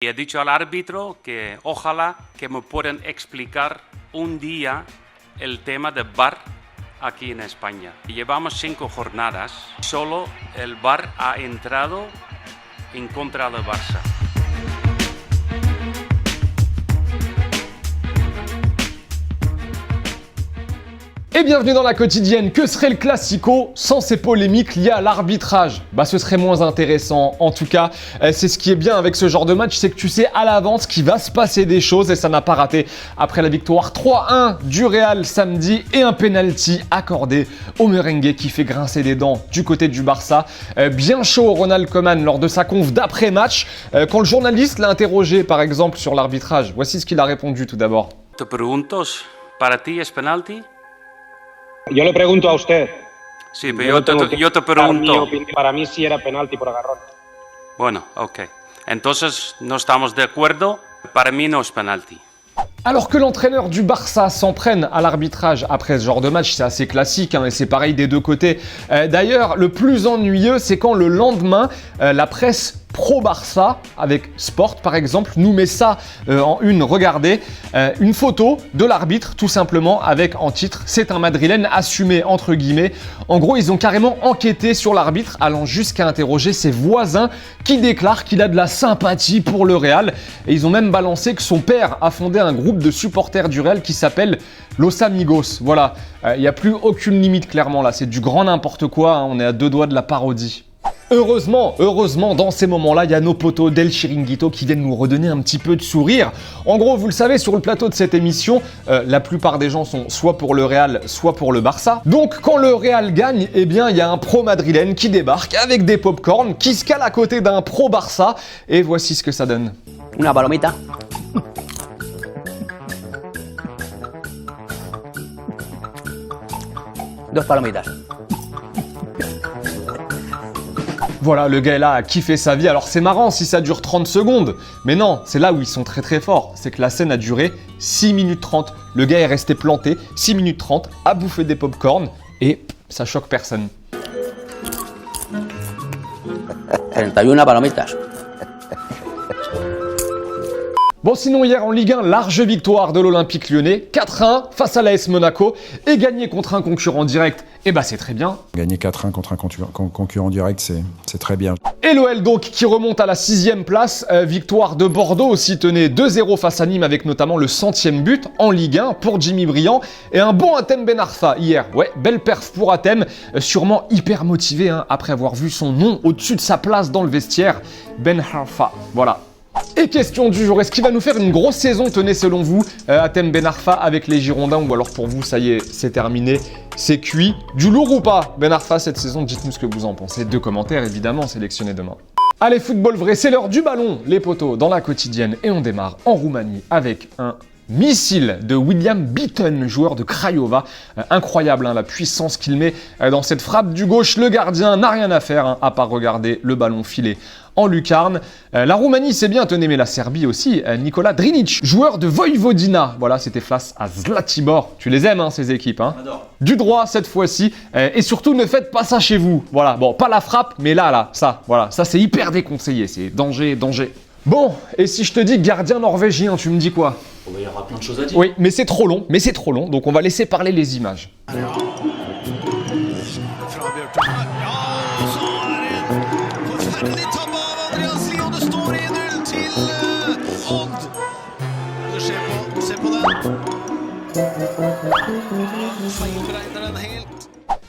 Y he dicho al árbitro que ojalá que me puedan explicar un día el tema del VAR aquí en España. Llevamos 5 jornadas, solo el VAR ha entrado en contra del Barça. Et bienvenue dans la quotidienne. Que serait le Classico sans ces polémiques liées à l'arbitrage? Ce serait moins intéressant. En tout cas, c'est ce qui est bien avec ce genre de match, c'est que tu sais à l'avance qu'il va se passer des choses et ça n'a pas raté. Après la victoire 3-1 du Real samedi et un penalty accordé au merengue qui fait grincer des dents du côté du Barça. Bien chaud Ronald Koeman lors de sa conf d'après-match. Quand le journaliste l'a interrogé par exemple sur l'arbitrage, voici ce qu'il a répondu tout d'abord. Te pregunto, ¿para ti es penalti? Yo le pregunto a usted. Sí, pero yo te pregunto. Para mí sí era penalti por agarrón. Bueno, ok. Entonces no estamos de acuerdo. Para mí no es penalti. Alors que l'entraîneur du Barça s'en prenne à l'arbitrage après ce genre de match, c'est assez classique et c'est pareil des deux côtés. D'ailleurs, le plus ennuyeux, c'est quand le lendemain, la presse pro-Barça, avec Sport par exemple, nous met ça en une. Regardez, une photo de l'arbitre tout simplement avec en titre « C'est un Madrilène assumé » entre guillemets. En gros, ils ont carrément enquêté sur l'arbitre, allant jusqu'à interroger ses voisins qui déclarent qu'il a de la sympathie pour le Real. Et ils ont même balancé que son père a fondé un groupe de supporters du Real qui s'appelle Los Amigos. Voilà, il n'y a plus aucune limite clairement là, c'est du grand n'importe quoi, on est à deux doigts de la parodie. Heureusement, dans ces moments-là, il y a nos potos d'El Chiringuito qui viennent nous redonner un petit peu de sourire. En gros, vous le savez, sur le plateau de cette émission, la plupart des gens sont soit pour le Real, soit pour le Barça. Donc, quand le Real gagne, eh bien, il y a un pro-madrilène qui débarque avec des pop-corn, qui se cale à côté d'un pro-Barça, et voici ce que ça donne. Una palomita. Dos palomitas. Voilà, le gars est là a kiffé sa vie. Alors c'est marrant si ça dure 30 secondes. Mais non, c'est là où ils sont très très forts. C'est que la scène a duré 6 minutes 30. Le gars est resté planté 6 minutes 30 à bouffer des pop-corn et ça choque personne. 31 palomitas. Bon, sinon hier en Ligue 1, large victoire de l'Olympique Lyonnais, 4-1 face à l'AS Monaco et gagner contre un concurrent direct, c'est très bien. Gagner 4-1 contre un concurrent direct, c'est très bien. Et l'OL donc qui remonte à la 6e place, victoire de Bordeaux aussi, tenez 2-0 face à Nîmes avec notamment le 100e but en Ligue 1 pour Jimmy Briand et un bon Hatem Ben Arfa hier. Ouais, belle perf pour Hatem, sûrement hyper motivé après avoir vu son nom au-dessus de sa place dans le vestiaire, Ben Arfa, voilà. Et question du jour, est-ce qu'il va nous faire une grosse saison, tenez selon vous, Hatem Ben Arfa avec les Girondins, ou alors pour vous ça y est, c'est terminé, c'est cuit. Du lourd ou pas Ben Arfa cette saison, dites-nous ce que vous en pensez, 2 commentaires évidemment sélectionnés demain. Allez, football vrai, c'est l'heure du ballon, les potos dans la quotidienne, et on démarre en Roumanie avec un missile de William Beaton, joueur de Craiova. Incroyable la puissance qu'il met dans cette frappe du gauche. Le gardien n'a rien à faire à part regarder le ballon filer en lucarne. La Roumanie c'est bien, tenez, mais la Serbie aussi. Nikola Drinic, joueur de Vojvodina. Voilà, c'était face à Zlatibor. Tu les aimes ces équipes Du droit cette fois-ci. Et surtout ne faites pas ça chez vous. Voilà, bon, pas la frappe, mais là, ça c'est hyper déconseillé. C'est danger. Bon, et si je te dis gardien norvégien, tu me dis quoi? Il y aura plein de choses à dire. Oui, mais c'est trop long, donc on va laisser parler les images.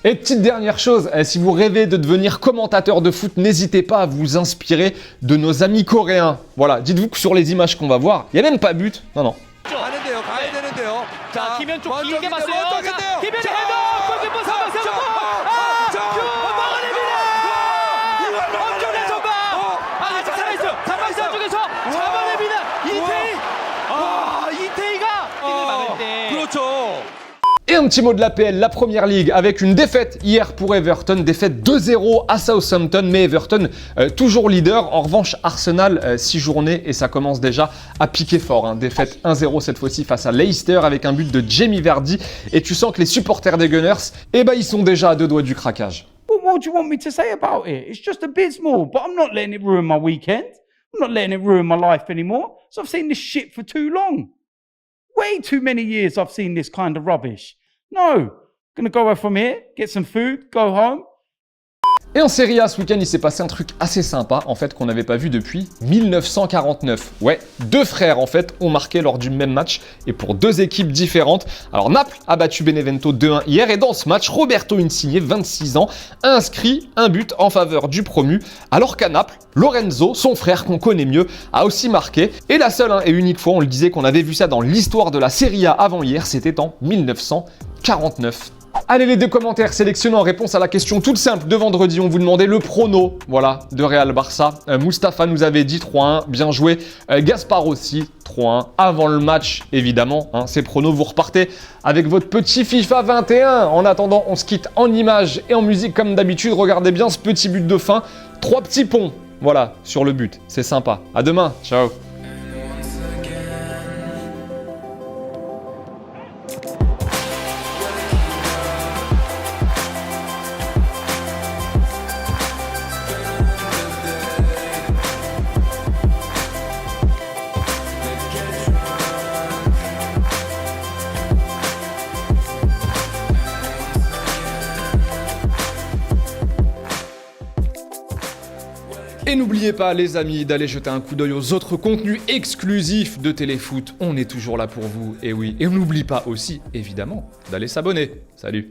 Et petite dernière chose, si vous rêvez de devenir commentateur de foot, n'hésitez pas à vous inspirer de nos amis coréens. Voilà, dites-vous que sur les images qu'on va voir, il n'y a même pas but. Non. 자, 김현 쪽 길게 봤어요. 자, 김현의 헤더! 골키퍼 잡았어요. 막아냅니다! 엄청난 전방! 살아있어요. 안쪽에서 잡아냅니다. 이태희가 골을 막을 때. 그렇죠. Et un petit mot de l'APL, la Première Ligue, avec une défaite hier pour Everton, défaite 2-0 à Southampton, mais Everton toujours leader. En revanche, Arsenal, 6 journées et ça commence déjà à piquer fort. Défaite 1-0 cette fois-ci face à Leicester avec un but de Jamie Vardy. Et tu sens que les supporters des Gunners, ils sont déjà à 2 doigts du craquage. Well, what do you want me to say about it? It's just abysmal, but I'm not letting it ruin my weekend. I'm not letting it ruin my life anymore. So I've seen this shit for too long. Way too many years I've seen this kind of rubbish. No, gonna go from here, get some food, go home. Et en Serie A, ce week-end, il s'est passé un truc assez sympa, en fait, qu'on n'avait pas vu depuis 1949. Ouais, deux frères, en fait, ont marqué lors du même match, et pour deux équipes différentes. Alors, Naples a battu Benevento 2-1 hier, et dans ce match, Roberto Insigne, 26 ans, a inscrit un but en faveur du promu, alors qu'à Naples, Lorenzo, son frère qu'on connaît mieux, a aussi marqué. Et la seule et unique fois, on le disait, qu'on avait vu ça dans l'histoire de la Serie A avant hier, c'était en 1949. Allez, les deux commentaires sélectionnés en réponse à la question toute simple de vendredi. On vous demandait le prono, voilà, de Real Barça. Mustapha nous avait dit 3-1, bien joué. Gaspard aussi, 3-1. Avant le match, évidemment, hein, ces pronos, vous repartez avec votre petit FIFA 21. En attendant, on se quitte en images et en musique comme d'habitude. Regardez bien ce petit but de fin. 3 petits ponts, voilà, sur le but. C'est sympa. À demain, ciao. Et n'oubliez pas les amis d'aller jeter un coup d'œil aux autres contenus exclusifs de Téléfoot. On est toujours là pour vous, et oui. Et on n'oublie pas aussi, évidemment, d'aller s'abonner. Salut!